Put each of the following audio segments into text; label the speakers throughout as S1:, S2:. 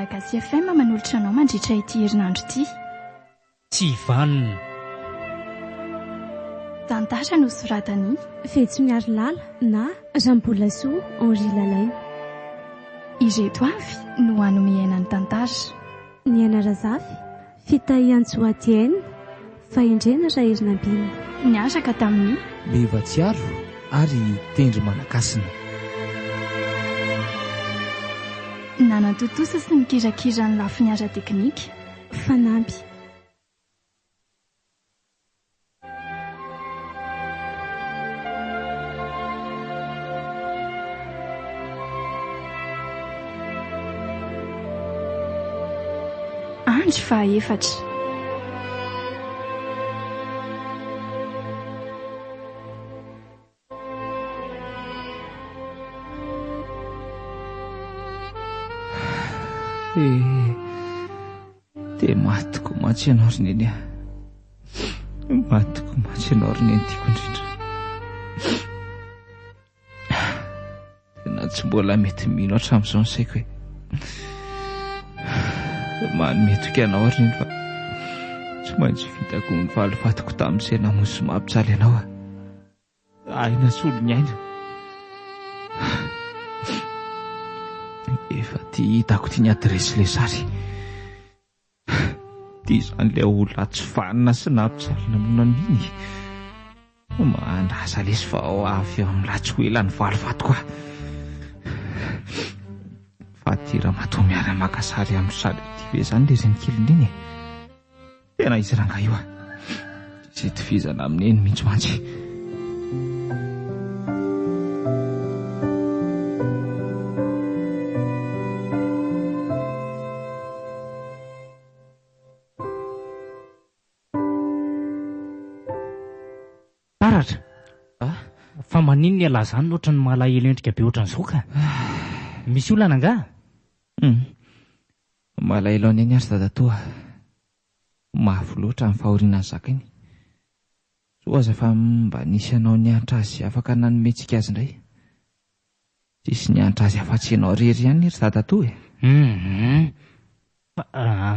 S1: Malagasy FM manolotra anao mandritra ity herinandro ity.
S2: Tsy vanona.
S1: Tantara no soratany
S3: Fetsimiary Lala na Ramboolasoa Henri Lalaine.
S1: Ireto avy no hanome ainany tantara.
S3: Ny Anarazafy Fitahian-Tsoatiaine Fahendrena Raherinambina.
S1: Niaraka tamin'ny
S4: Bevatsiaro ary Tendry Manakasina.
S1: Nanantotosa sy mikirakira ny lafiny ara teknika
S3: Fanampy.
S1: Andro fahaefatra.
S4: Dia matiko matsy ianao rineny a. Matiko matsy ianao rineny tiako indrindra. Tena tsy mbola mety mino hatramin'izao ny saiko hoe manometoka ianao rineny fa tsy maintsy vitako ny falifatiko tamin'izay namonjy sy mampijaly ianao a. Aina solo ny aina. Efa ty hitako ty ny adresy le sary. Ty izany le olona tsy vanina sy nampijaly namonan'iny. Mandrasa lesy fa ao avy amin'ny latso ela ny valifatiko a. Fa ty raha matoa miara maka sary amin'ny sary ty ve zany le renikely iny. Tena izy ranga io a. Tsy tovizana amin'eny mihitsy mantsy.
S2: Fa manino ny ala zany ohatran'ny malahelo endrika be ohatran'izao ka. Misy olana nga?
S4: Malahelo aneny ary dadatoa. Mafy loatra amin'ny fahorian'ny zakainy. So aza fa mba nisy anao niantra azy afaka nanometsika azy indray. Tsisy niantra azy afa-tsy ianao rery ihany ry dadatoa e.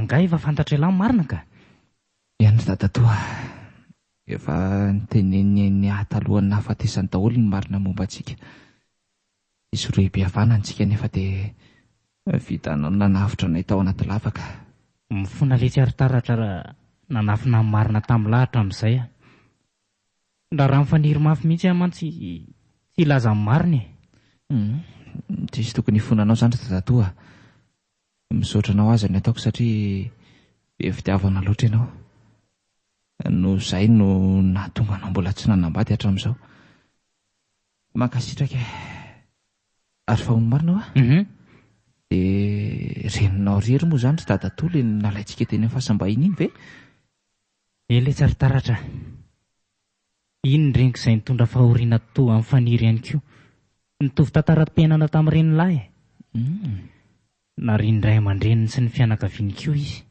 S2: Nga efa fantatra ela marina ka.
S4: Ihany ry dadatoa. Efa niteneny ny ahatalohany nahafatesany daholo ny marina momba antsika. Isy roe-behavana antsika nefa dia vita nanavitra nay tao anaty lavaka.
S2: Mifona le tsiary-taratra raha nanafina marina tamin'ny lahatra amin'izay a. Raha mifaniry mafy mihitsy aho mantsy tsy ilaza amin'ny marina e.
S4: Tsisy tokony hifonanao zany dadatoa. Misaotra anao azy ny ataoko satria be fitiavana loatra ianao. No zay no nahatonga anao mbola tsy nanambady hatramin'izao. Mankasitraka ary fa hono marina hoa. Dia reninao rery moa zany ry dadatoa le nalaintsika teny amin'ny fasambahiny iny ve?
S2: Ele tsary-taratra. Iny ny reniko izay nitondra fahoriana toa amin'ny faniry ihany koa. Nitovy tantara-penana tamin'ireny lahy. Nariany ray aman-dreniny sy ny fianakaviany koa izy.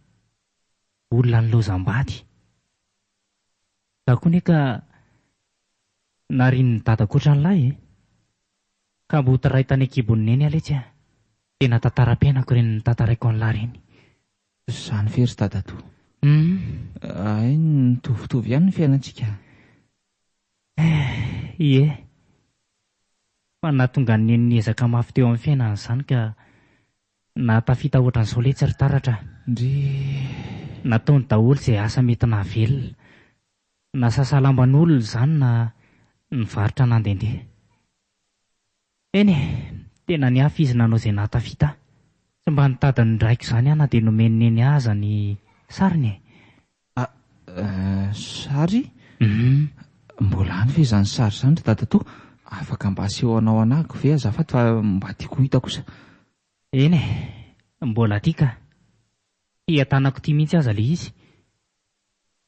S2: Olona ny lozam-bady. Da koa neka nariany ny dada koatra ny lahy e. Ka mbo taray tany an-kibony neny aletsy a. Tena tantara-penako ireny tantaraiko ny lahy ireny.
S4: Zany fery dadatoa. Ay, nitovitovy ihany ny fiainantsika.
S2: Ie. Fa nahatonga ny neny niezaka mafy teo amin'ny fiainana izany ka nahatafita ohatran'izao le tsiary-taratra. Nataony daholo izay asa mety nahavelona. Na sasalamban'olona izany na nivarotra nandendeha. Eny, tena ny hafa izy nanao izay nahatafita. Tsy mba nitady ny draiko izany ana dia nomeny neny aza ny sariny.
S4: Sary? Mbola any ve izany sary izany ry dadatoa? Afaka mba aseho anao anako ve azafady fa mba tiako hita kosa.
S2: Eny e, mbola tika. Hiatanako ity mihitsy aza le izy.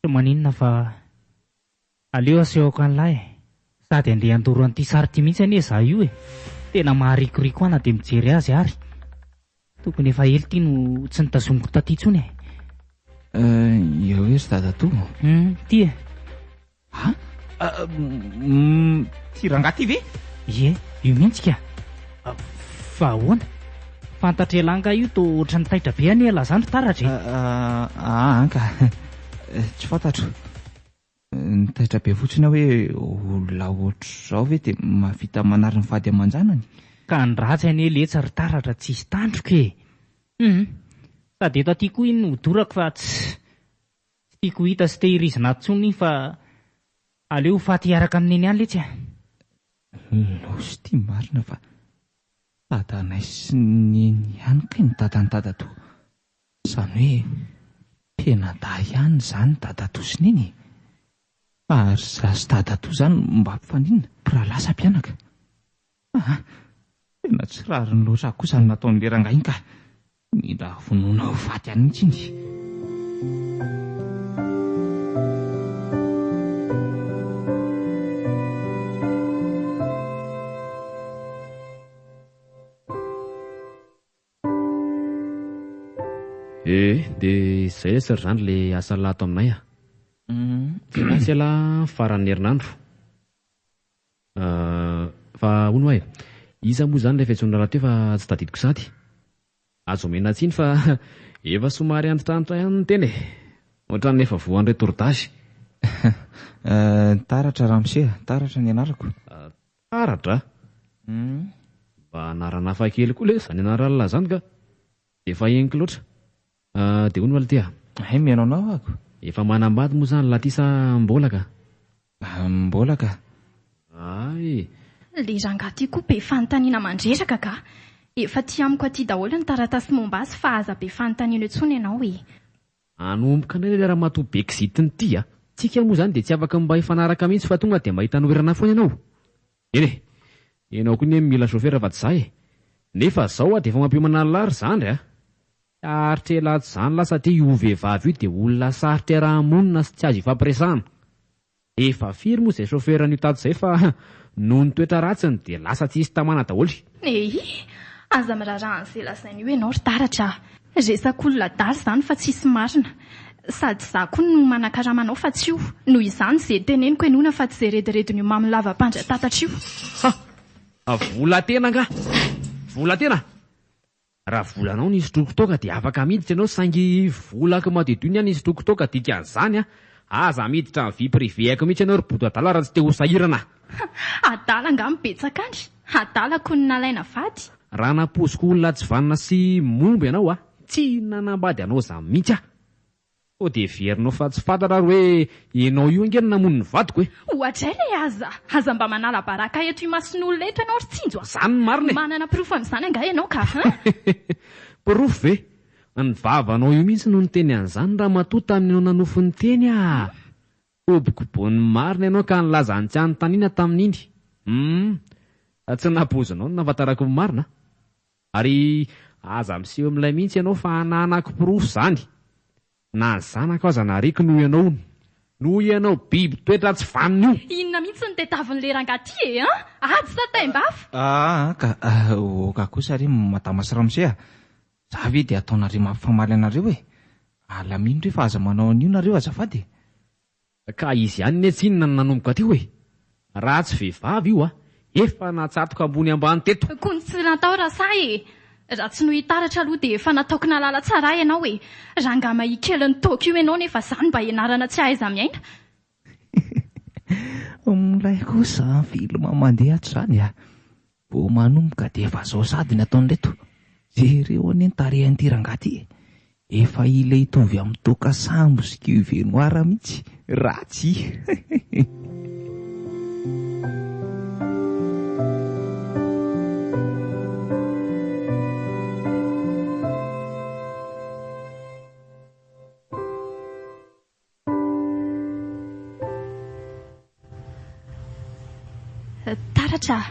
S2: Tsy maninona fa aleo asehoko an'lahy. Sady andeha andoro an'ity sary ity mihitsy anie za io e. Tena maharikoriko ana dia mijery azy ary. Tokony efa hely ity no tsy nitazomiko taty intsony e.
S4: Eo ry dadatoa.
S2: Ty e.
S4: Ty rangaha ty ve?
S2: Ie, io mihitsy ka. Fa ahoana? fantatra elanga io to ohatry ny taitra be any ela zany taratra.
S4: Anka tsy fantatro. Ny taitra be fotsiny hoe olona ohatr'izao ve dia mavita manary ny vady aman-janany.
S2: Ka ny ratsy any eletsa ry taratra tsy hisy tandroka e. Sady eto aty koa iny no hodorako fa tsy tiako hita sy tehirizina atsony fa aleo faty hiaraka amin'iny any letsy.
S4: Losy tia marina fa dadanay sy neny ihany ka ny dadan'dadatoa. Izany hoe tena da ihany izany dadatoa sy neny. Ary zasy dadatoa izany mba mpifanina mpiralasa mpianaka. Tena tsy rariny loatra kosa ny nataon'ny leranga iny ka mila vonoina ho faty any mihitsy iny.
S5: Dia izay sir zany le asa lato aminay a. Tsy ala faran'ny herinandro. Fa hono ahy, iza moa zany rehefa etsona rahateo fa tsy tadidiko sady. Azo omena tsiny fa efa somary antitrantitra ihany ny teny. Ohatran'ny efa voan'ny retortage.
S4: Taratra Ramsey, taratra ny anarako.
S5: Taratra? Mba anarana hafa kely koa le zany anarana zany ka efa henoko loatra. Dia hono alatea?
S4: Mihaino anao ako.
S5: Efa manambady moa zany latisa mbola ka?
S4: Mbola ka.
S5: Ay.
S1: Le rangaty koa be fanontaniana mandreraka ka. Efa ty amiko aty daholo ny taratasy momba azy fa aza be fanontaniana intsony ianao e.
S5: Anomboka indray le raha matoa be kizitiny ty a. Tsika moa zany dia tsy afaka mba hifanaraka mihitsy fa tonga dia mahita noerana foana ianao. Eny ianao koa ny mila shofera fa tsy zahy. Nefa zao dia efa mampiomana lary zany a. Saritra elatsy zany lasa ty io vehivavy io dia olona saritra rahamonina sy tsy azo ifampiresahana. Efa firy moa izay shoferan'io tady izay fa noho ny toetra ratsiny dia lasa tsy hisy tamana daholo.
S1: Aza miraraha an'izay lazaina io ianao ry taratra. Resak'olona daly zany fa tsy hisy marina. Sady za koa no manakaramanao fa tsy io. Noho izany izay teneniko enona fa tsy izay rediredin'io mamy lava-pandra-tatatra io.
S5: Vola tena nga. Vola tena. Raha volanao ny isotroko toka dia afaka miditra ianao saingy volako madidony any isotroko toka dikan'izany a. Aza miditra ny vy privéako mihitsy ianao ry boto adala raha tsy te ho sahirana.
S1: Adala nga mibetsaka any. Adalako ny nalaina vady.
S5: Raha naposiko olona tsy vanina sy momba ianao a, tsy nanambady anao zany mihitsy a. O dia verinao fa tsy fantatra hoe ianao io angeny namono ny vadiko e.
S1: Ohatra le aza mba manala baraka eto imason'olona eto ianao ry tsinjo.
S5: Zany marina e.
S1: Manana pirofo amin'izany anga ianao ka.
S5: Pirofo ve? Ny vavanao io mihitsy no niteny an'izany raha matoa tamin'ny nanofo ny teny a. Obikobony marina ianao ka nilaza ny tsy anontaniana tamin'iny. Tsy napozinao no nafantarako ny marina. Ary aza miseho amin'ilay mihitsy ianao fa ananako pirofo zany. Na ny zanako aza nariko noho ianao. Noho ianao biby toetra tsy vanina io.
S1: Inona mihitsy ny tetavin'le rangaty e, ady sa taim-bafy.
S4: Ka kosa ry madama sy Ramsey a. Za ve dia ataonareo mampifamaly anareo e. Alamino re fa aza manao an'io nareo azafady.
S5: Ka izy ihany ny tsinona no nanomboka teo e. Raha tsy vehivavy io a, efa natsatoka ambony ambany teto.
S1: Kony tsy natao raha sa e. Raha tsy no hitaratra aloha dia efa nataoko nalala tsara ianao e. Raha nga mahikelin'ny taoko io ianao nefa zany mba ianarana tsy ahaiza miaina.
S4: Milay kosa filma mandeha atr'izany a. Vao manomboka dia efa zao sady nataon'reto. Jereo any tarehan'ity rangaty. Efa ilay hitovy amin'ny toka sambo sy kive noara mihitsy. Ratsy.
S1: Taratra,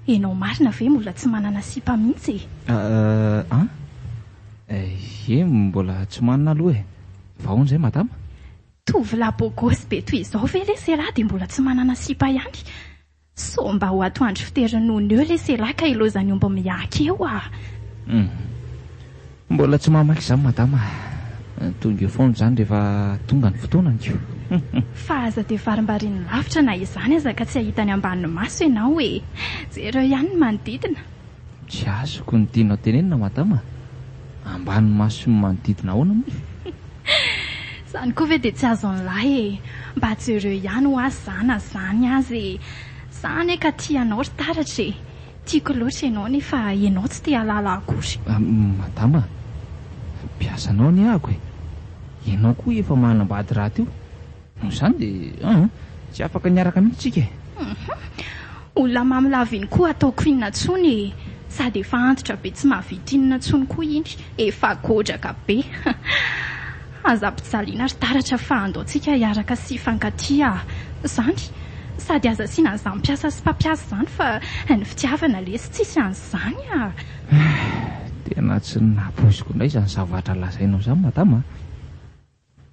S1: ianao marina ve mbola tsy manana sipa mihitsy
S4: mbola tsy manana aloha e. Vahoana izay madama?
S1: Tovolahy bôgosy be toy izao ve le selahy dia mbola tsy manana sipa ihany? So mba ho atoandro fiterinony eo le selahy ka ilozany omba miaka eo a.
S4: Mbola tsy mamaky izany madama. Tonga eo foana izany rehefa tonga ny fotoanany.
S1: Fa aza dia varimbariany lavitra na izany aza ka tsy ahitany ambany maso ianao e. Jereo ihany ny manodidina.
S4: Tsy azoko ny tianao tenenina madama. Ambany maso ny manodidina ahoana moa?
S1: Izany koa ve dia tsy azo an'lahy e. Mba jereo ihany ho azy zana zany azy. Zany ka tianao ry taratra e. Tiako loatra ianao nefa ianao tsy te halala akory.
S4: Madama, piasanao ny ahako e. Ianao koa efa manambady raha teo. Noho izany dia tsy afaka niaraka mihitsika e.
S1: Olona mamilava iny koa ataoko inona intsony e. Sady efa antitra be tsy mahavita inona intsony koa iny. Efa godraka be. Aza ampijaliana ry taratra fa andaontsika hiaraka sy fankatia. Izany. Sady aza asiana an'izany mpiasa sy mpampiasa izany fa ny fitiavana lesy tsisy an'izany a.
S4: Tena tsy napoiziko indray izany zavatra lazainao izany madama.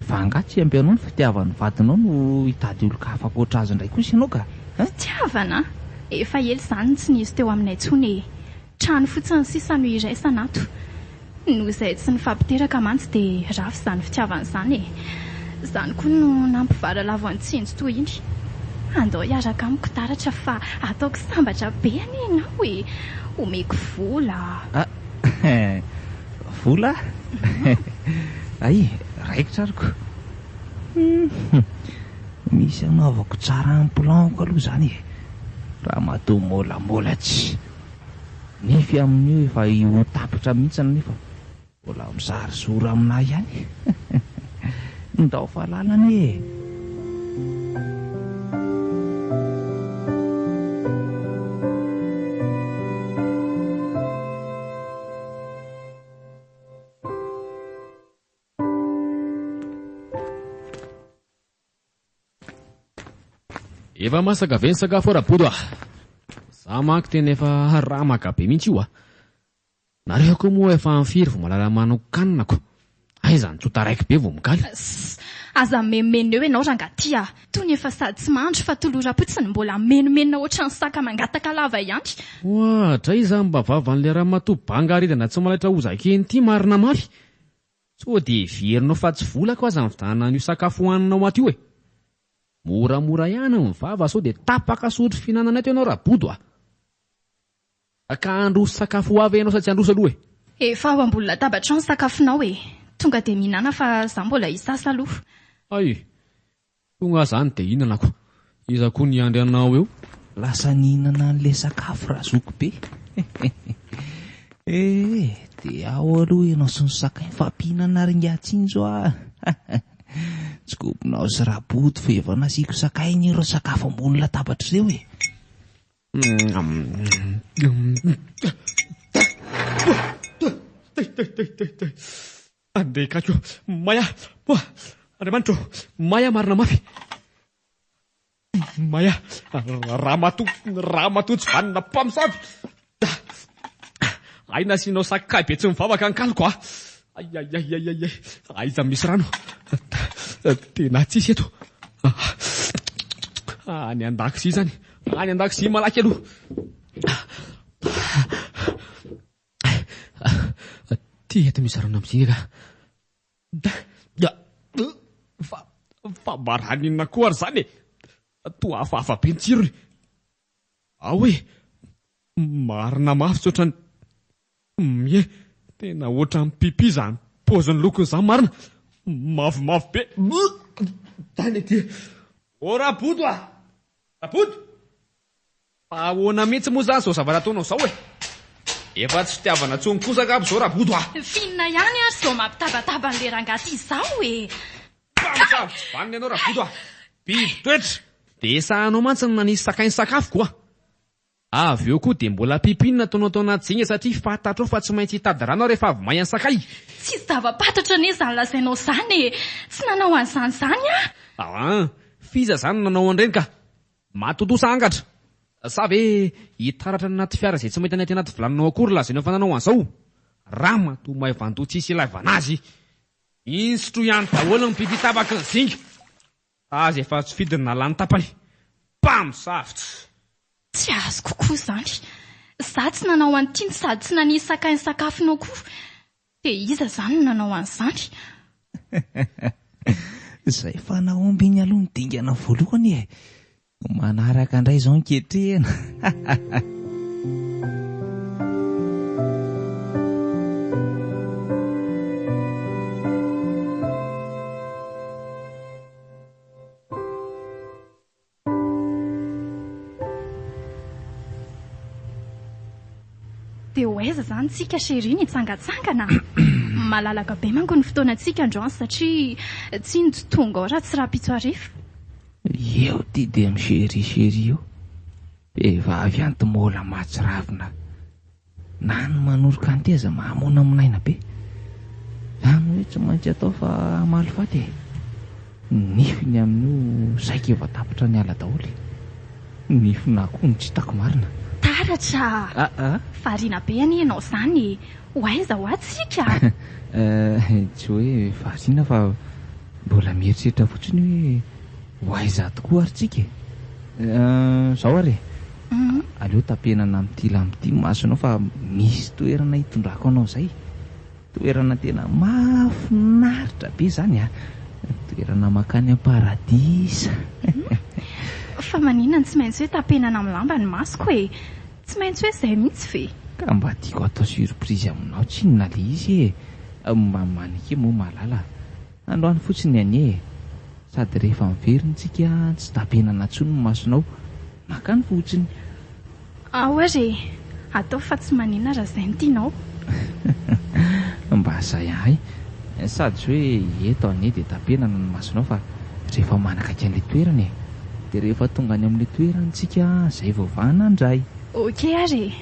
S4: Fa angaha tsy ampy anao ny fitiavan'ny vadinao no hitady olo-kafa ankoatra azy indray kosa ianao ka.
S1: Fitiavana? Efa ela izany tsy nisy teo aminay intsony e. Trano fotsiny sisa no iraisana ato. Noho izay tsy nifampiteraka mantsy dia rafy izany fitiavana izany e. Izany koa no nampivaralavo an-tsinjo toy iny. Andao hiaraka amiko taratra fa ataoko sambatra be any ianao e. Omeko vola.
S4: Vola? Ay, raikitra ariko. Misy anaovako tsara amin'ny planko aloha izany e. Raha matoa molamola tsy. Nefy amin'io efa ho tapitra mihitsy nefa mbola mizarizoro aminahy ihany. Ndao fahalalana e.
S5: Efa masaka ve ny sakafo ara-bodo Za manko tena efa ramaka be mihitsy io Nareo koa moa efa amfiry vao malala manokanina ko. Aiza ny tsota raiky be vao migaly.
S1: Aza memena eo ianao rangatia. Tony efa sady tsy mandro fa toloram-potsiny mbola menomenina ohatran'ny saka mangataka lava ihany.
S5: Ohatra iza mba vavan'ilay ramatoa bangaridana tsy malaitra ozakeny ity marina mafy. So dia heverinao fa tsy volako aza ny vidanana an'io sakafo hohaninao aty io e. Moramora ihany ny vava so dia tapaka sotro fihinanana eto ianao rabodo Ka androso sakafo avy ianao sa tsy androso aloha e.
S1: Efa ao ambony latabatra ny sakafonao e. Tonga dia mihinana fa za mbola hisasa aloha.
S5: Ay, tonga zany dia hihinana ko. Iza koa ny andry anao eo?
S4: Lasa nihinana an'ilay sakafo razoko be. Dia ao aloha ianao sy ny sakay fampihinana ringatsinjo Tsy kopinao sy rabodo fa efa nasiako sakay ny ireo sakafo ambony latabatra ireo e.
S5: Andeka ko maya Andriamanitro maya marina mafy maya ramatoa tsy vanina mpamosavy aina sinao sakay be tsy mivavaka ankaloko aiza misy rano tena tsisy eto any an-dakozy zany any an-dakozy malaky aloha ty eto misy rano amin'iziny fa mbaranina koa ary zany e toa hafahafa be ny tsirony hoe marina mafy tsotrany tena ohatran'ny pipi izany poziny lokon'izany marina mavomavo be tany ety rabodo rabodo ahoana mihitsy moa zany zao zava-nataonao zao e. Efa tsy fitiavana tsony kosaka aby zao rabodo
S1: Finina ihany ary zao mampitabataba an'le rangaty izao e.
S5: Pamosavy tsy vanina ianao rabodo biby toetra dia sahanao mantsy ny nanisy sakainy sakafo koa avy eo koa dia mbola pipinina taonao tao anaty zegny satria fantatrao fa tsy maintsy hitady rano rehefa avy may any sakay.
S1: Tsy zava-pantatra anie izany lazainao izany e. Tsy nanao an'izany izany
S5: fiza zany nanao an'ireny ka matotosa angatra sa ve hitaratra anaty fiara izay tsy mahita ny aty anaty vilaninao akory lazainao fa nanao an'izao. Ramatoa mahay vantoa tsisy ilaivana azy insitro ihany daholo ny biby tabaka ny zinga azy efa tsy fidiny nalany tapany mpamosavitra.
S1: Tsy azo kokoa izany. Za tsy nanao an'itiny sady tsy nanisy sakay ny sakafonao koa. Dia iza izany no nanao an'izany?
S4: Izay fanaomby iny aloha ny dingana voalohany e. Manaraka indray izao ankehitrehana.
S1: dia hoaiza izany tsika chéri nitsangatsangana. Malalaka be manko ny fotoanantsika androany satria tsy injo tonga ao raha tsy raha-pitso arifa.
S4: Eo ty dia michéri io. Vehivavy antomola matsiravina. Na ny manoroka anteza mahamona aminaina be. Zany hoe tsy maintsy atao fa amalifaty e. Nifiny amin'io saika efa tapitra ny ala daholy. Nifina koa ny tsy hitako marina.
S1: Taratra! Variana be any ianao izany. Hoaiza ho atsika?
S4: Tsy hoe variana fa mbola mieritreritra fotsiny hoe hoaiza tokoa ary tsika. Zao ary aleo tapenana amin'ity lamity masonao fa misy toerana hitondrako anao izay. Toerana tena mahafinaritra be izany a. Toerana makany am-paradisa.
S1: Fa maninona tsy maintsy hoe tapenana amin'ny lamba ny masoko e. Tsy maintsy hoe izay mihitsy ve?
S4: Ka mba tiako atao surprise aminao tsy inona le izy e. Mamanike moa malala. Androany fotsiny any e. Sady rehefa miverintsika tsy tapenana intsony ny masonao. Makany fotsiny.
S1: Ahoary atao fa tsy maninona raha izay no tianao.
S4: Mba izay ahy. Sady tsy hoe eto anie dia tapenana ny masonao fa rehefa manakaiky an'ilay toerana e. Dia rehefa tonga any amin'ilay toerana tsika izay vaovahana andray.
S1: Ok ary.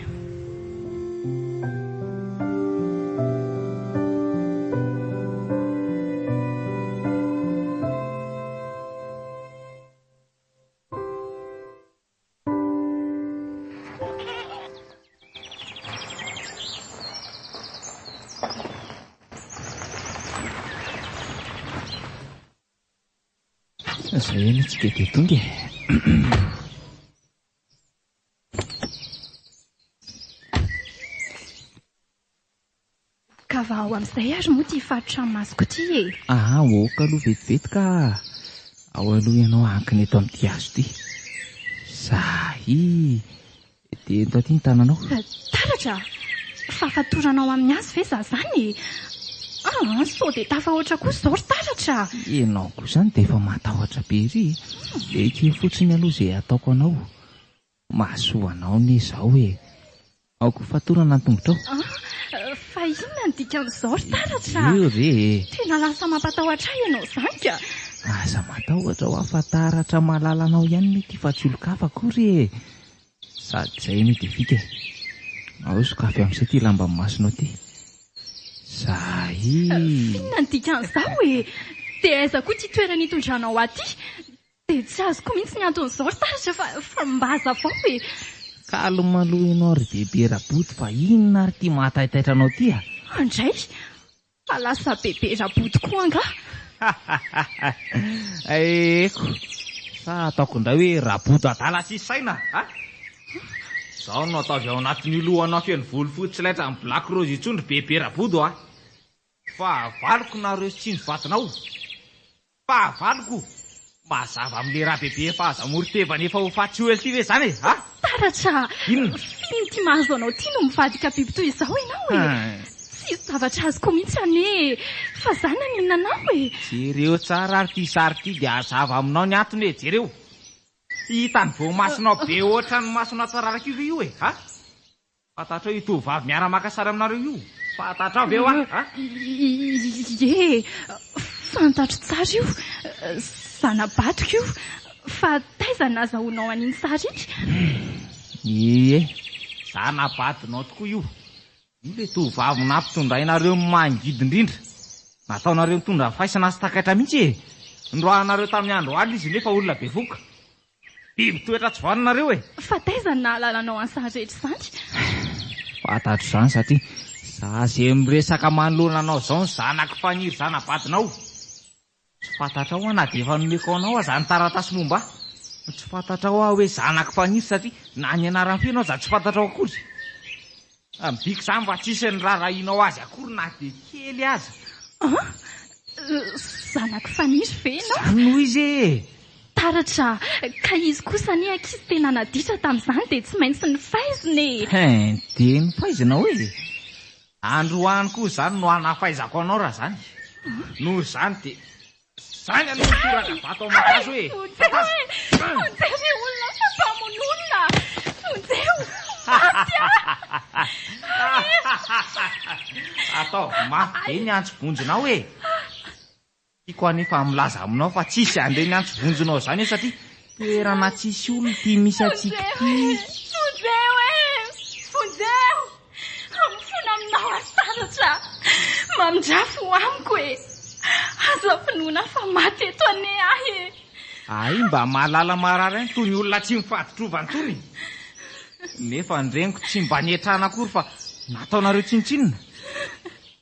S4: Izay any tsika dia tonga e.
S1: Ka va ao amin'izay ary moa ty fatotrano masoko ty e.
S4: Oka aloha vetivety ka ao aloha ianao ankiny eto amin'ity hazo ty. Zahy dia eto aty ny tananao.
S1: Taratra! Fafatoranao amin'ny hazo ve za zany? Sao dia tafahoatra koa izao ry taratra.
S4: Ianao koa izany dia efa matahotra be ry. Dia kely fotsiny aloha izay ataoko anao. Mahasoa anao ny izao e. Aoko fatorana ny tongotrao.
S1: Fa inona ny dikan'izao ry taratra?
S4: Io re.
S1: Tena lasa mampatahotra ianao izany ka.
S4: Aza matahotra ho ahafantaratra malalanao ihany mety fa tsy olon-kafa akory e. Sady izay mety fika e. Ao sokafy amin'izay ty lamba masonao ty. Zahy.
S1: Inona ny dikan'izao e? Dia aiza koa ty toerana hitondranao aty? Dia tsy azoko mihitsy ny anton'izao ry taratra fa mbaza avao e.
S4: Kalomaloha ianao ry bebe raboty fa inona ary ty mahataitaitra anao ty a?
S1: Andray? Fa lasa bebe raboty koa anga?
S4: Eko. Sa ataoko indray hoe raboty adala sy saina a? Zaho no atao avy ao anatin'ny lohanao feno volo fotsy laitra amin'ny black rose itsony ry bebe raboty a. Fa avaliko nareo sy ny vatinao. Fa avaliko. Mazava amin'le raha bebe fa aza moritevana efa ho fatsy ho ely ty ve zany e?
S1: Taratra!
S4: Inona?
S1: Finy ty mahazo anao ty no mivadika biby toy izao ianao e. Tsisy zavatra azoko mihitsy ane. Fa zany naninona anao e.
S4: Jereo tsara ary ty sary ty dia hazava aminao ny antony e. Jereo. Hita ny voamasinao be ohatra ny masona tsararaka io ve io e? Fantatra hoe tovavy miara-maka sary aminareo io. Fantatra avy eo
S1: Ie, fantatro tsara io. Zanabatiko io. Fa taiza nazahoanao an'iny sary iny?
S4: Zanabatinao tokoa io. Io le tovavy nampitondrainareo mangidy indrindra. Nataonareo mitondra faisana sy takaitra mihitsy e. Ndroanareo tamin'ny andro alina izy nefa olona be voka. Biby toetra tsy vaninareo e.
S1: Fa taiza nahalalanao any sary rehetra izany?
S4: Fantatro izany satria za izay miresaka manoloana anao izao ny zanaka faniry zanabatinao. Tsy fantatra ao na dia efa nomeko anao zany taratasy momba. Tsy fantatra ao hoe zanaka faniry satria na ny anarany feno za tsy fantatra ao akory. Mibiko izany mba tsisy ny rarahinao azy akory na dia kely aza.
S1: Zanaka faniry ve ianao?
S4: Zany noho izy e.
S1: Taratra, ka izy kosa ny ankizy tena naditra tamin'izany dia tsy maintsy ny faiziny e.
S4: Dia ny faizina hoe androany koa izany no anafaizako anao raha zany. Noho izany dia zany aloha toraka vato ao makazo hoe.
S1: Onjeo olona fa mpamon'olona. Onjeo.
S4: Atao mafy be ny antsovonjonao e. Tiako anefa milaza aminao fa tsisy andeha ny antsovonjonao zany io satria toerana tsisy olona ty misy atsika ty.
S1: Fonjeo e! Fonjeo! Amifona aminao asaratra! Mamindrafo amiko e! Aza finoana fa maty eto ane ahy e!
S4: Ay, mba mahalala marary any toy ny olona tsy mifatotrovantsony. Nefa ny reniko tsy mba nietrana akory fa nataonareo tsintsinina.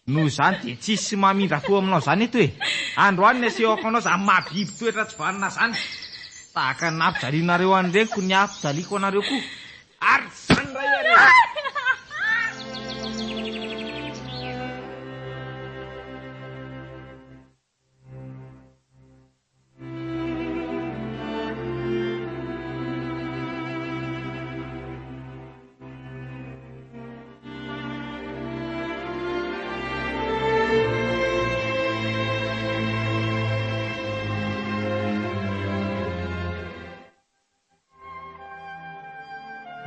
S4: Noho izany dia tsisy mamindrafo aminao zany eto e. Androany ny asehoko anao zany mahabiby toetra tsy valina zany. Tahaka ny nampijalianareo any reniko ny ampijaliako anareo koa. Ary zany ray are.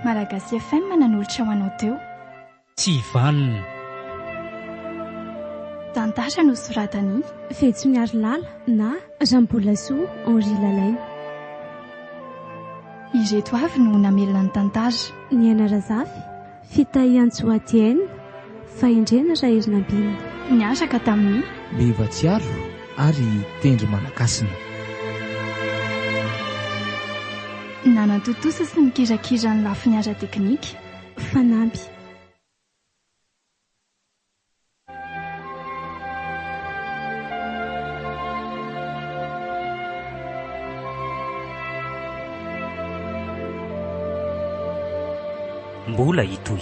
S1: Malagasy FM nanolotra ho anao teo.
S2: Tsy vanona.
S1: Tantara no soratany
S3: Fetsoniary Lala na Jean-Paul Henri Lalaine.
S1: Ireto avy no namelona ny tantara.
S3: Ny Anarazafy, Fitahy Antsoatiaine, Faindrena Raherina-Bina.
S1: Niaraka tamin'ny
S4: Bevatsiaro ary Tendry Manakasina.
S1: nanantotosa sy nikirakira ny lafiny ara teknika.
S3: Fanampy.
S6: Mbola hitoy